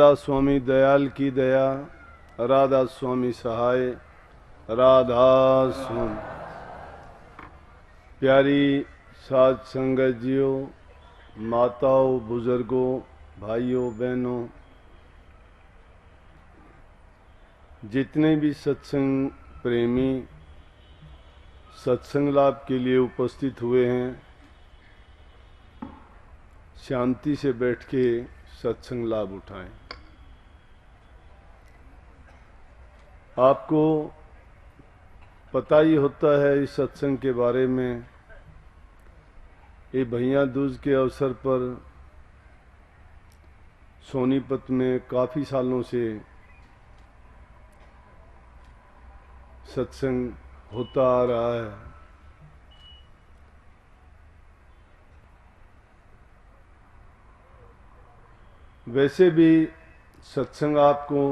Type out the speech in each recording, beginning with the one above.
राधा स्वामी दयाल की दया, राधा स्वामी सहाय, राधा स्वामी। प्यारी साध संगत जियो, माताओं, बुजुर्गों, भाइयों, बहनों, जितने भी सत्संग प्रेमी सत्संग लाभ के लिए उपस्थित हुए हैं, शांति से बैठ के सत्संग लाभ उठाएं। आपको पता ही होता है इस सत्संग के बारे में। ये भैया दूज के अवसर पर सोनीपत में काफ़ी सालों से सत्संग होता आ रहा है। वैसे भी सत्संग आपको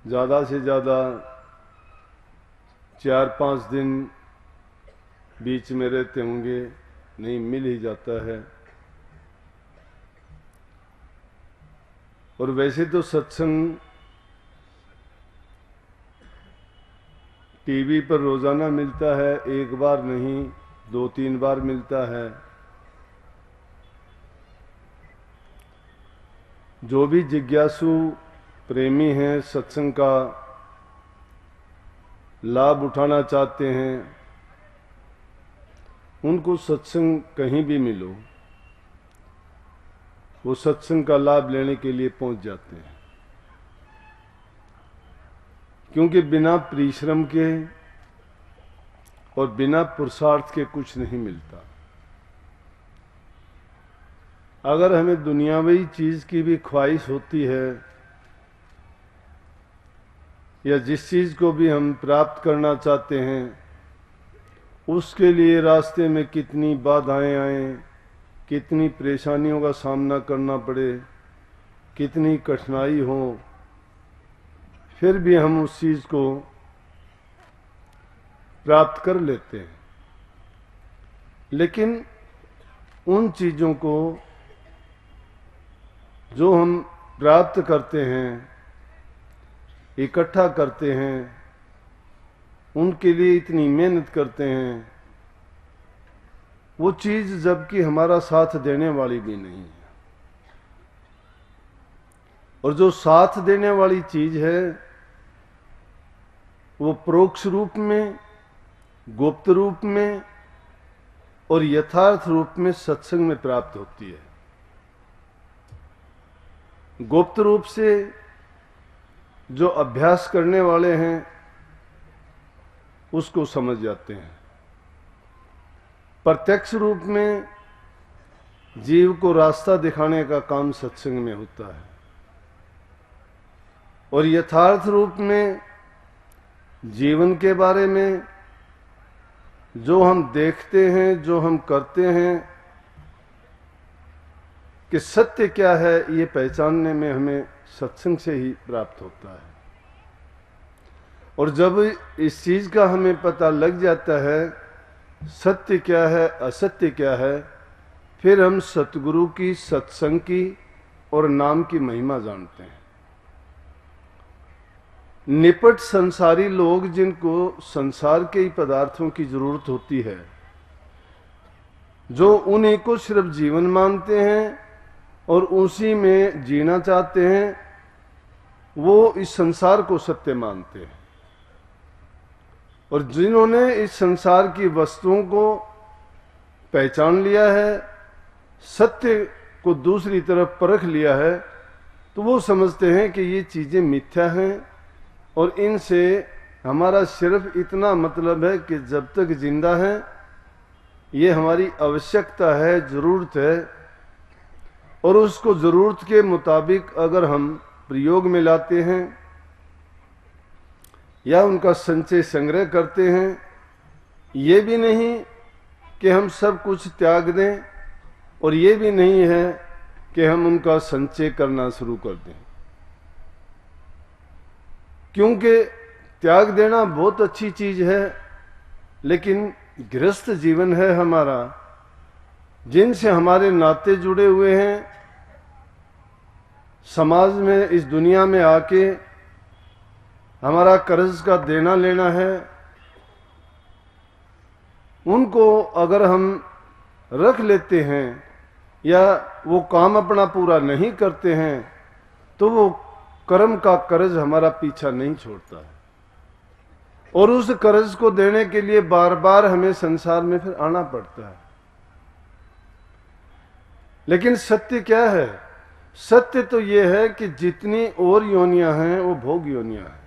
ज़्यादा से ज़्यादा 4-5 दिन बीच में रहते होंगे, नहीं मिल ही जाता है। और वैसे तो सत्संग टीवी पर रोजाना मिलता है, एक बार नहीं 2-3 बार मिलता है। जो भी जिज्ञासु प्रेमी हैं, सत्संग का लाभ उठाना चाहते हैं, उनको सत्संग कहीं भी मिलो, वो सत्संग का लाभ लेने के लिए पहुंच जाते हैं। क्योंकि बिना परिश्रम के और बिना पुरुषार्थ के कुछ नहीं मिलता। अगर हमें दुनियावी चीज की भी ख्वाहिश होती है, या जिस चीज को भी हम प्राप्त करना चाहते हैं, उसके लिए रास्ते में कितनी बाधाएं आए, कितनी परेशानियों का सामना करना पड़े, कितनी कठिनाई हो, फिर भी हम उस चीज को प्राप्त कर लेते हैं। लेकिन उन चीजों को जो हम प्राप्त करते हैं, इकट्ठा करते हैं, उनके लिए इतनी मेहनत करते हैं, वो चीज जबकि हमारा साथ देने वाली भी नहीं है। और जो साथ देने वाली चीज है, वो परोक्ष रूप में, गुप्त रूप में और यथार्थ रूप में सत्संग में प्राप्त होती है। गुप्त रूप से जो अभ्यास करने वाले हैं उसको समझ जाते हैं। प्रत्यक्ष रूप में जीव को रास्ता दिखाने का काम सत्संग में होता है। और यथार्थ रूप में जीवन के बारे में जो हम देखते हैं, जो हम करते हैं कि सत्य क्या है, ये पहचानने में हमें सत्संग से ही प्राप्त होता है। और जब इस चीज का हमें पता लग जाता है सत्य क्या है, असत्य क्या है, फिर हम सतगुरु की, सत्संग की और नाम की महिमा जानते हैं। निपट संसारी लोग, जिनको संसार के ही पदार्थों की जरूरत होती है, जो उन्हीं को सिर्फ जीवन मानते हैं और उसी में जीना चाहते हैं, वो इस संसार को सत्य मानते हैं। और जिन्होंने इस संसार की वस्तुओं को पहचान लिया है, सत्य को दूसरी तरफ परख लिया है, तो वो समझते हैं कि ये चीजें मिथ्या हैं और इनसे हमारा सिर्फ इतना मतलब है कि जब तक जिंदा है ये हमारी आवश्यकता है, जरूरत है, और उसको जरूरत के मुताबिक अगर हम प्रयोग में लाते हैं या उनका संचय संग्रह करते हैं, ये भी नहीं कि हम सब कुछ त्याग दें और ये भी नहीं है कि हम उनका संचय करना शुरू कर दें। क्योंकि त्याग देना बहुत अच्छी चीज है, लेकिन गृहस्थ जीवन है हमारा, जिनसे हमारे नाते जुड़े हुए हैं, समाज में, इस दुनिया में आके हमारा कर्ज का देना लेना है, उनको अगर हम रख लेते हैं या वो काम अपना पूरा नहीं करते हैं तो वो कर्म का कर्ज हमारा पीछा नहीं छोड़ता है, और उस कर्ज को देने के लिए बार बार हमें संसार में फिर आना पड़ता है। लेकिन सत्य क्या है? सत्य तो ये है कि जितनी और योनियां हैं वो भोग योनियां हैं।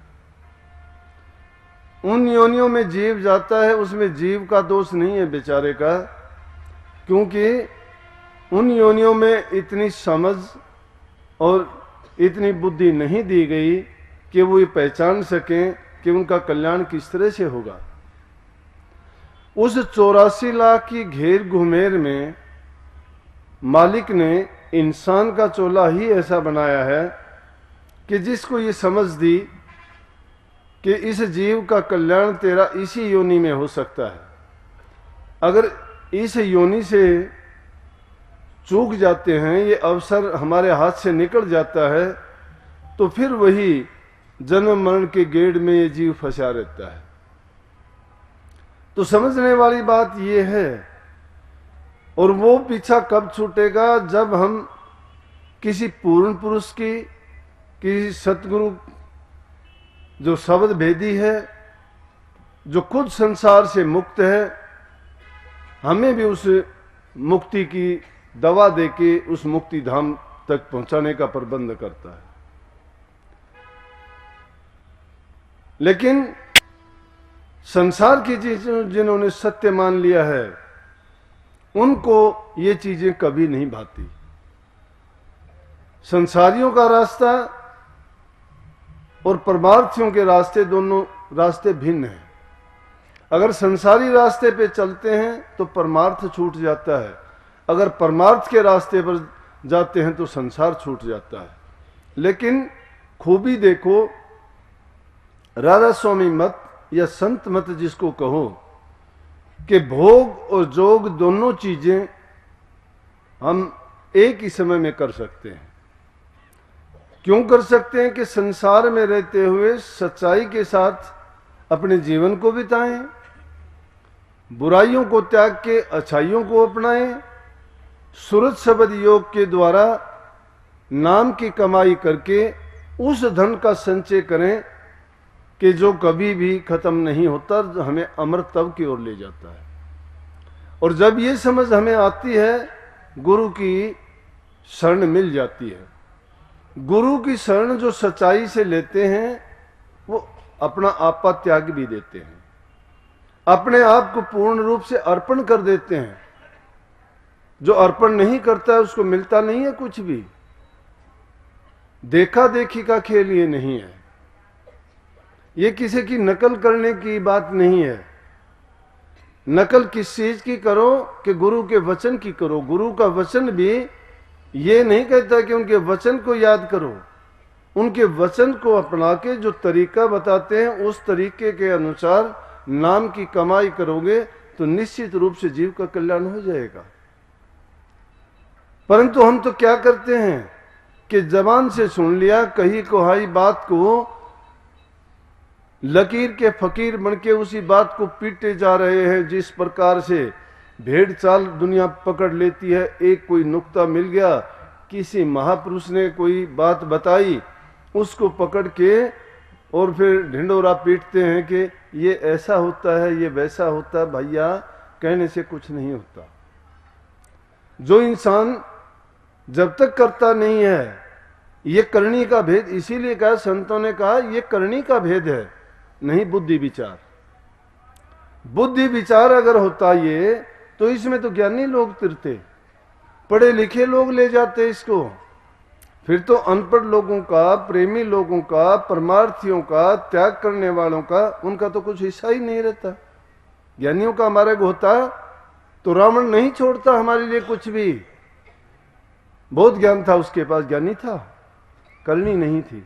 उन योनियों में जीव जाता है, उसमें जीव का दोष नहीं है बेचारे का, क्योंकि उन योनियों में इतनी समझ और इतनी बुद्धि नहीं दी गई कि वो ये पहचान सकें कि उनका कल्याण किस तरह से होगा। उस 84 लाख की घेर घुमेर में मालिक ने इंसान का चोला ही ऐसा बनाया है कि जिसको ये समझ दी कि इस जीव का कल्याण तेरा इसी योनि में हो सकता है। अगर इस योनि से चूक जाते हैं, ये अवसर हमारे हाथ से निकल जाता है, तो फिर वही जन्म मरण के गेड़ में ये जीव फंसा रहता है। तो समझने वाली बात ये है, और वो पीछा कब छूटेगा? जब हम किसी पूर्ण पुरुष की, किसी सतगुरु जो शब्द भेदी है, जो खुद संसार से मुक्त है, हमें भी उस मुक्ति की दवा देके उस मुक्ति धाम तक पहुंचाने का प्रबंध करता है। लेकिन संसार की चीजें जिन्होंने सत्य मान लिया है, उनको ये चीजें कभी नहीं भाती। संसारियों का रास्ता और परमार्थियों के रास्ते, दोनों रास्ते भिन्न हैं। अगर संसारी रास्ते पे चलते हैं तो परमार्थ छूट जाता है, अगर परमार्थ के रास्ते पर जाते हैं तो संसार छूट जाता है। लेकिन खूबी देखो, राधा स्वामी मत या संत मत जिसको कहो, कि भोग और जोग दोनों चीजें हम एक ही समय में कर सकते हैं। क्यों कर सकते हैं? कि संसार में रहते हुए सच्चाई के साथ अपने जीवन को बिताएं, बुराइयों को त्याग के अच्छाइयों को अपनाएं, सूरज शब्द योग के द्वारा नाम की कमाई करके उस धन का संचय करें कि जो कभी भी खत्म नहीं होता, हमें अमृत तब की ओर ले जाता है। और जब ये समझ हमें आती है, गुरु की शरण मिल जाती है। गुरु की शरण जो सच्चाई से लेते हैं, वो अपना आपा त्याग भी देते हैं, अपने आप को पूर्ण रूप से अर्पण कर देते हैं। जो अर्पण नहीं करता है उसको मिलता नहीं है कुछ भी। देखा देखी का खेल ये नहीं है, ये किसी की नकल करने की बात नहीं है। नकल किस चीज की करो? कि गुरु के वचन की करो। गुरु का वचन भी ये नहीं कहता कि उनके वचन को याद करो, उनके वचन को अपना के जो तरीका बताते हैं उस तरीके के अनुसार नाम की कमाई करोगे तो निश्चित रूप से जीव का कल्याण हो जाएगा। परंतु हम तो क्या करते हैं कि जबान से सुन लिया, कही कोहाई बात को लकीर के फकीर बनके उसी बात को पीटते जा रहे हैं। जिस प्रकार से भेड़ चाल दुनिया पकड़ लेती है, एक कोई नुक्ता मिल गया, किसी महापुरुष ने कोई बात बताई, उसको पकड़ के और फिर ढिंडोरा पीटते हैं कि ये ऐसा होता है, ये वैसा होता है। भैया, कहने से कुछ नहीं होता। जो इंसान जब तक करता नहीं है, ये करनी का भेद, इसीलिए कहा संतों ने कहा ये करनी का भेद है, नहीं बुद्धि विचार। बुद्धि विचार अगर होता ये, तो इसमें तो ज्ञानी लोग तिरते, पढ़े लिखे लोग ले जाते इसको। फिर तो अनपढ़ लोगों का, प्रेमी लोगों का, परमार्थियों का, त्याग करने वालों का, उनका तो कुछ हिस्सा ही नहीं रहता। ज्ञानियों का मार्ग होता तो रावण नहीं छोड़ता हमारे लिए कुछ भी। बहुत ज्ञान था उसके पास, ज्ञानी था, करनी नहीं थी।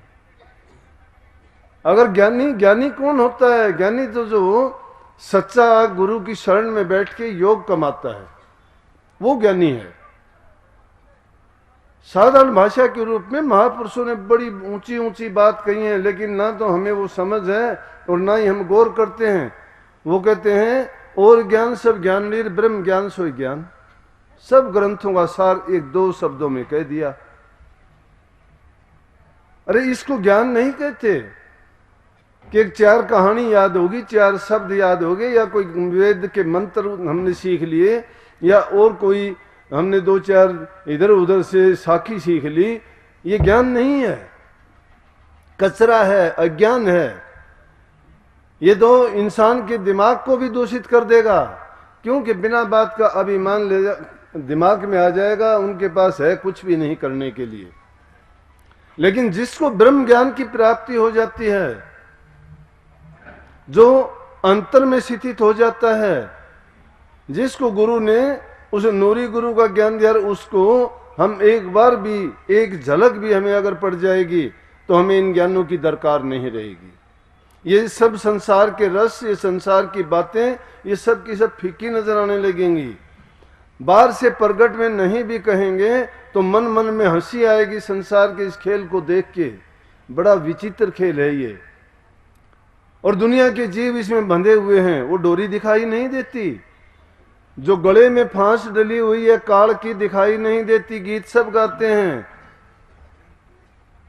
अगर ज्ञानी कौन होता है? ज्ञानी तो जो सच्चा गुरु की शरण में बैठ के योग कमाता है, वो ज्ञानी है। साधारण भाषा के रूप में महापुरुषों ने बड़ी ऊंची ऊंची बात कही है, लेकिन ना तो हमें वो समझ है और ना ही हम गौर करते हैं। वो कहते हैं और ज्ञान सब ज्ञान लीर ब्रह्म ज्ञान सोई ज्ञान। सब ग्रंथों का सार एक दो शब्दों में कह दिया। अरे इसको ज्ञान नहीं कहते कि एक चार कहानी याद होगी, चार शब्द याद होंगे, या कोई वेद के मंत्र हमने सीख लिए, या और कोई हमने दो चार इधर उधर से साखी सीख ली। ये ज्ञान नहीं है, कचरा है, अज्ञान है। ये तो इंसान के दिमाग को भी दूषित कर देगा, क्योंकि बिना बात का अभिमान दिमाग में आ जाएगा, उनके पास है कुछ भी नहीं करने के लिए। लेकिन जिसको ब्रह्म ज्ञान की प्राप्ति हो जाती है, जो अंतर में स्थित हो जाता है, जिसको गुरु ने उस नूरी गुरु का ज्ञान दिया, उसको हम एक बार भी, एक झलक भी हमें अगर पड़ जाएगी तो हमें इन ज्ञानों की दरकार नहीं रहेगी। ये सब संसार के रस, ये संसार की बातें, ये सब की सब फीकी नजर आने लगेंगी। बाहर से प्रगट में नहीं भी कहेंगे तो मन मन में हंसी आएगी संसार के इस खेल को देख के। बड़ा विचित्र खेल है ये, और दुनिया के जीव इसमें बंधे हुए हैं। वो डोरी दिखाई नहीं देती, जो गले में फांस डली हुई है काल की दिखाई नहीं देती। गीत सब गाते हैं,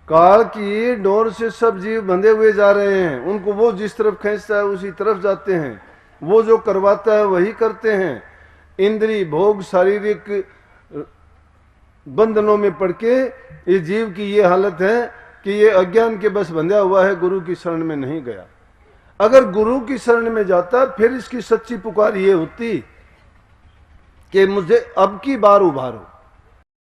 काल की डोर से सब जीव बंधे हुए जा रहे हैं। उनको वो जिस तरफ खींचता है उसी तरफ जाते हैं, वो जो करवाता है वही करते हैं। इंद्री भोग शारीरिक बंधनों में पड़ के ये जीव की ये हालत है कि ये अज्ञान के बस बंधा हुआ है, गुरु की शरण में नहीं गया। अगर गुरु की शरण में जाता फिर इसकी सच्ची पुकार ये होती कि मुझे अब की बार उभारो।